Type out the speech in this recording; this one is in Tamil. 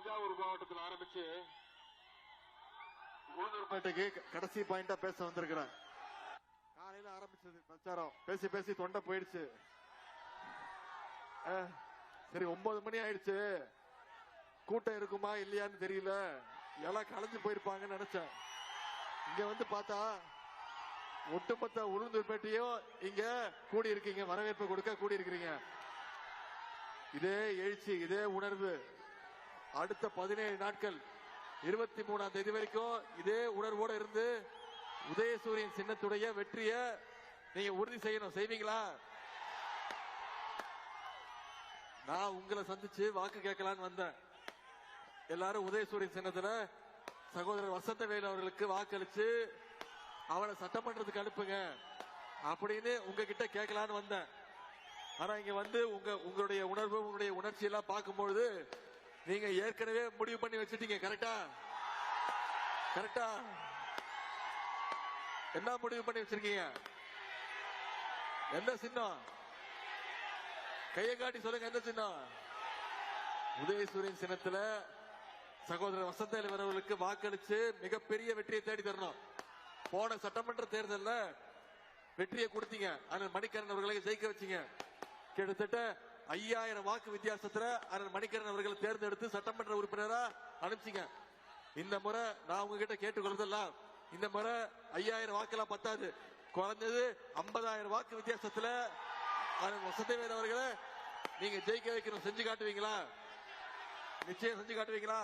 தஞ்சாவூர் மாவட்டத்தில் ஆரம்பிச்சு உளுந்தூர்பேட்டைக்கு கடைசி பாயிண்டா பேச வந்திருக்கிறேன். காலையில ஆரம்பிச்சது பிரச்சாரம், பேசி பேசி தொண்டை போயிடுச்சு. சரி 9 மணி ஆயிடுச்சு, கூட்டம் இருக்குமா இல்லையான்னு தெரியல, எல்லாம் கலைஞ்சு போயிருப்பாங்கன்னு நினைச்சேன். இங்க வந்து பார்த்தா ஒட்டுமொத்த உளுந்தூர்பேட்டையும் இங்க கூடி இருக்கீங்க, வரவேற்பு கொடுக்க கூடி இருக்கிறீங்க. இதே எழுச்சி, இதே உணர்வு அடுத்த 17 நாட்கள் 23ஆம் தேதி வரைக்கும் இதே உணர்வோடு இருந்து உதயசூரியன் சின்னத்துடைய வெற்றியை நீங்க உறுதி செய்யணும். செய்வீங்களா? நான் உங்களை சந்திச்சு வாக்கு கேட்கலான்னு வந்தேன். எல்லாரும் உதயசூரியன் சின்னத்துல சகோதரர் வசந்தவேலு அவர்களுக்கு வாக்களிச்சு அவனை சட்டமன்றத்துக்கு அனுப்புங்க அப்படின்னு உங்ககிட்ட கேட்கலான்னு வந்தேன். ஆனா இங்க வந்து உங்களுடைய உணர்வு, உங்களுடைய உணர்ச்சி எல்லாம் பார்க்கும்பொழுது நீங்க ஏற்கனவே முடிவு பண்ணி வச்சுட்டீங்க. கரெக்டா? கரெக்டா? என்ன முடிவு பண்ணி வச்சிருக்கீங்க? எந்த சின்னம்? கையை காட்டி சொல்லுங்க, எந்த சின்னம்? உதயசூரியன் சின்னத்துல சகோதரர் வசந்தவேலு அவர்களுக்கு வாக்களிச்சு மிகப்பெரிய வெற்றியை தேடி தரணும். போன சட்டமன்ற தேர்தலில் வெற்றியை கொடுத்தீங்க, அண்ணன் மணிகரன் அவர்களை ஜெயிக்க வச்சீங்க. கிட்டத்தட்ட 5000 வாக்கு வித்தியாசத்துல அண்ணன் மணிகரன் அவர்களை தேர்ந்தெடுத்து சட்டமன்ற உறுப்பினரா அனுப்பிச்சிங்க. இந்த முறை நான் உங்ககிட்ட கேட்டுக்கொள்றதெல்லாம், இந்த முறை 5000 வாக்கெல்லாம் பத்தாது, குறைஞ்சது 50000 வாக்கு வித்தியாசத்துல அண்ணன் வசந்தவேலு அவர்களை நீங்க ஜெயிக்க வைக்கணும். செஞ்சு காட்டுவீங்களா? நிச்சயம் செஞ்சு காட்டுவீங்களா?